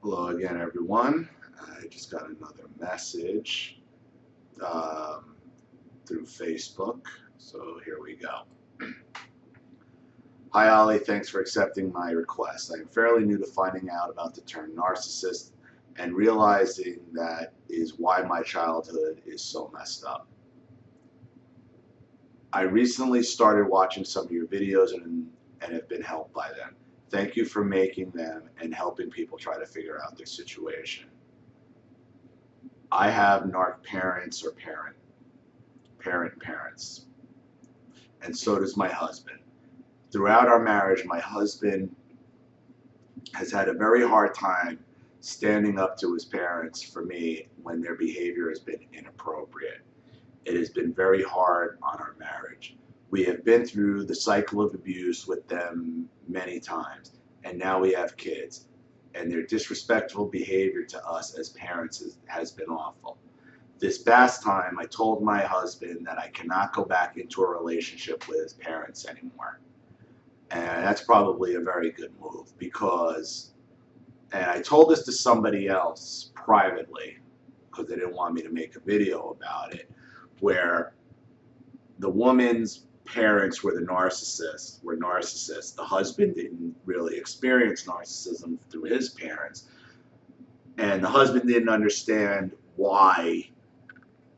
Hello again, everyone. I just got another message through Facebook, so here we go. Hi, Ollie. Thanks for accepting my request. I am fairly new to finding out about the term narcissist and realizing that is why my childhood is so messed up. I recently started watching some of your videos and have been helped by them. Thank you for making them and helping people try to figure out their situation. I have narc parents or parents, and so does my husband. Throughout our marriage, my husband has had a very hard time standing up to his parents for me when their behavior has been inappropriate. It has been very hard on our marriage. We have been through the cycle of abuse with them many times, and now we have kids, and their disrespectful behavior to us as parents has been awful. This past time, I told my husband that I cannot go back into a relationship with his parents anymore. And that's probably a very good move because, and I told this to somebody else privately because they didn't want me to make a video about it, where the woman's parents were narcissists. The husband didn't really experience narcissism through his parents. And the husband didn't understand why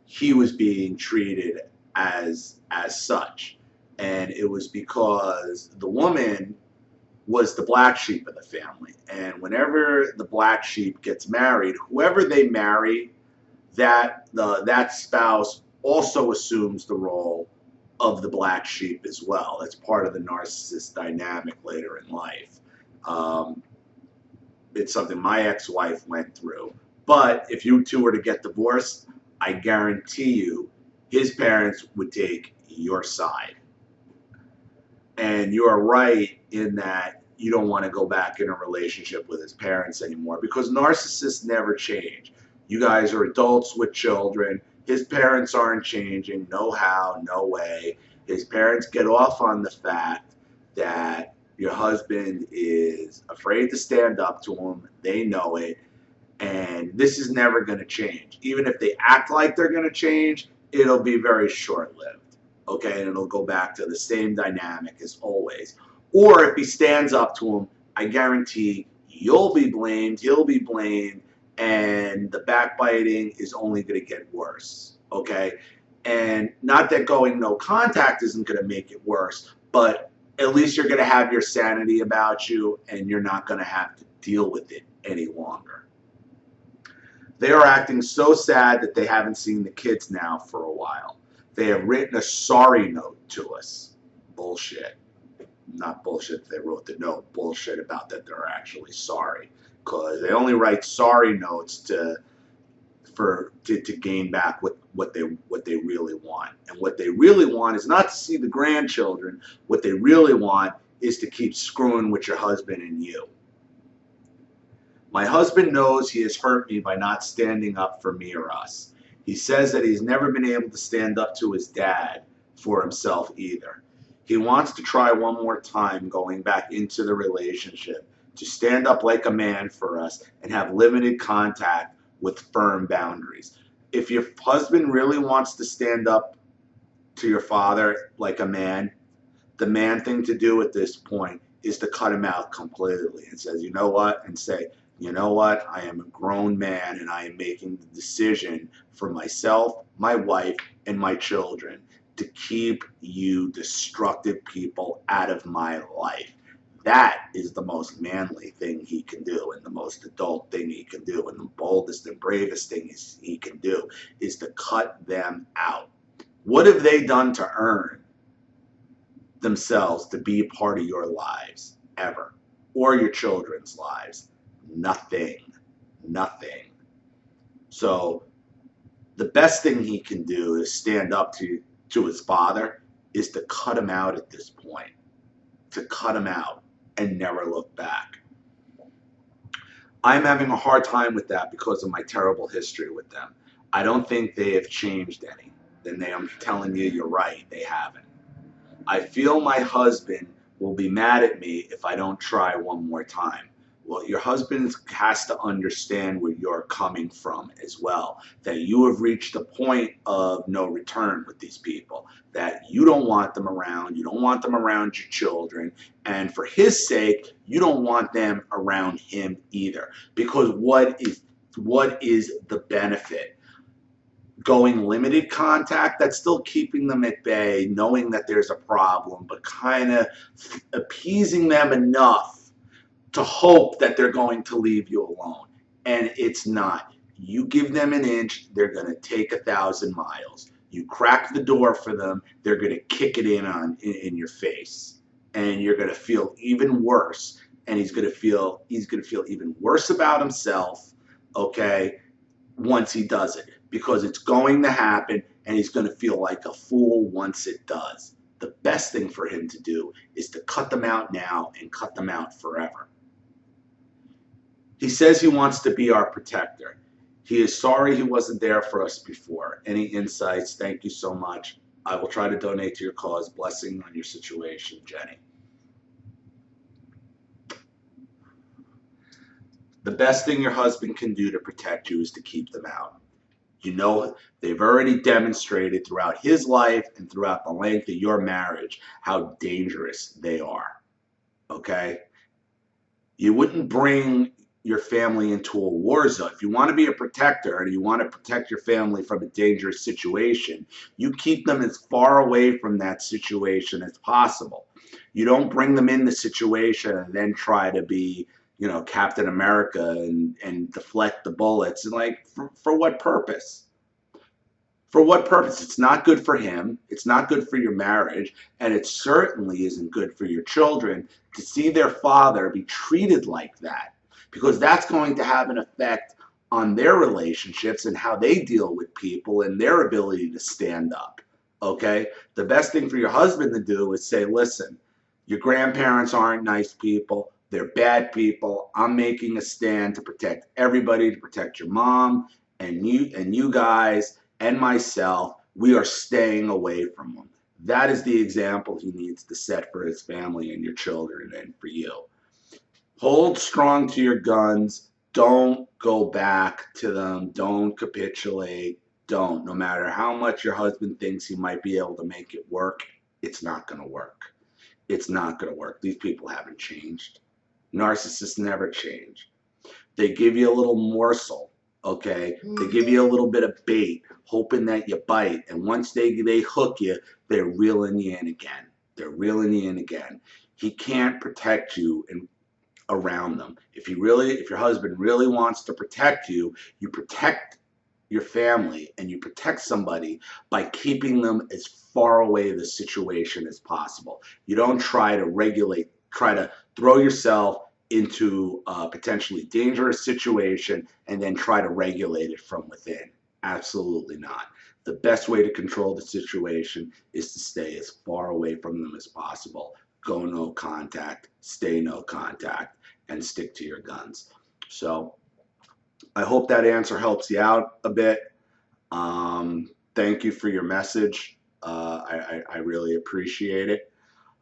he was being treated as such. And it was because the woman was the black sheep of the family. And whenever the black sheep gets married, whoever they marry, that spouse also assumes the role of the black sheep as well. That's part of the narcissist dynamic later in life. It's something my ex-wife went through. But if you two were to get divorced, I guarantee you his parents would take your side. And you are right in that you don't want to go back in a relationship with his parents anymore because narcissists never change. You guys are adults with children. His parents aren't changing. No how, no way. His parents get off on the fact that your husband is afraid to stand up to him. They know it. And this is never going to change. Even if they act like they're going to change, it'll be very short-lived. Okay, and it'll go back to the same dynamic as always. Or if he stands up to him, I guarantee you'll be blamed, he'll be blamed, and the backbiting is only going to get worse. Okay, and not that going no contact isn't going to make it worse, but at least you're going to have your sanity about you, and you're not going to have to deal with it any longer. They are acting so sad that they haven't seen the kids now for a while. They have written a sorry note to us. Bullshit. Not bullshit they wrote the note. Bullshit about that they're actually sorry. Because they only write sorry notes to gain back what they really want. And what they really want is not to see the grandchildren. What they really want is to keep screwing with your husband and you. My husband knows he has hurt me by not standing up for me or us. He says that he's never been able to stand up to his dad for himself either. He wants to try one more time going back into the relationship to stand up like a man for us and have limited contact with firm boundaries. If your husband really wants to stand up to your father like a man, the man thing to do at this point is to cut him out completely and says, you know what, and say, you know what, I am a grown man and I am making the decision for myself, my wife, and my children to keep you destructive people out of my life. That is the most manly thing he can do and the most adult thing he can do and the boldest and bravest thing he can do is to cut them out. What have they done to earn themselves to be a part of your lives ever or your children's lives? Nothing. So the best thing he can do is stand up to his father is to cut him out at this point. To cut him out and never look back. I'm having a hard time with that because of my terrible history with them. I don't think they have changed any. Then I'm telling you, you're right, they haven't. I feel my husband will be mad at me if I don't try one more time. Well, your husband has to understand where you're coming from as well, that you have reached a point of no return with these people, that you don't want them around, you don't want them around your children, and for his sake, you don't want them around him either. Because what is the benefit? Going limited contact, that's still keeping them at bay, knowing that there's a problem, but kind of appeasing them enough to hope that they're going to leave you alone. And it's not. You give them an inch, they're going to take 1,000 miles. You crack the door for them, they're going to kick it in your face. And you're going to feel even worse. And he's going to feel even worse about himself, okay, once he does it. Because it's going to happen, and he's going to feel like a fool once it does. The best thing for him to do is to cut them out now and cut them out forever. He says he wants to be our protector. He is sorry he wasn't there for us before. Any insights? Thank you so much. I will try to donate to your cause. Blessing on your situation, Jenny. The best thing your husband can do to protect you is to keep them out. You know, they've already demonstrated throughout his life and throughout the length of your marriage how dangerous they are. Okay? You wouldn't bring your family into a war zone. If you want to be a protector and you want to protect your family from a dangerous situation, you keep them as far away from that situation as possible. You don't bring them in the situation and then try to be, you know, Captain America and deflect the bullets. And like, for what purpose? For what purpose? It's not good for him. It's not good for your marriage. And it certainly isn't good for your children to see their father be treated like that. Because that's going to have an effect on their relationships and how they deal with people and their ability to stand up. Okay? The best thing for your husband to do is say, listen, your grandparents aren't nice people. They're bad people. I'm making a stand to protect everybody, to protect your mom and you guys and myself. We are staying away from them. That is the example he needs to set for his family and your children and for you. Hold strong to your guns. Don't go back to them. Don't capitulate. Don't. No matter how much your husband thinks he might be able to make it work, it's not going to work. It's not going to work. These people haven't changed. Narcissists never change. They give you a little morsel, okay? They give you a little bit of bait, hoping that you bite. And once they hook you, they're reeling you in again. They're reeling you in again. He can't protect you around them. If your husband really wants to protect you, you protect your family and you protect somebody by keeping them as far away the situation as possible. You don't try to throw yourself into a potentially dangerous situation and then try to regulate it from within. Absolutely not. The best way to control the situation is to stay as far away from them as possible. Go no contact, stay no contact, and stick to your guns. So I hope that answer helps you out a bit. Thank you for your message. I really appreciate it.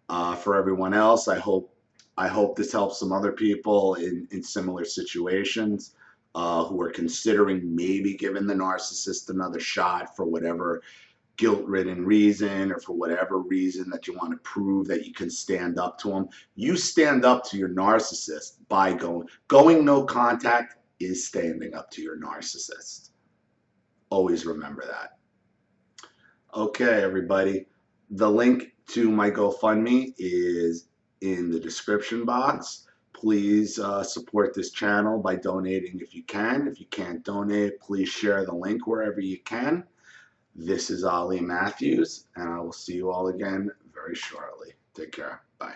For everyone else, I hope this helps some other people in similar situations who are considering maybe giving the narcissist another shot for whatever guilt-ridden reason or for whatever reason that you want to prove that you can stand up to them. You stand up to your narcissist by going no contact is standing up to your narcissist. Always remember that. Okay, everybody. The link to my GoFundMe is in the description box. Please support this channel by donating if you can. If you can't donate, please share the link wherever you can. This is Ali Matthews, and I will see you all again very shortly. Take care. Bye.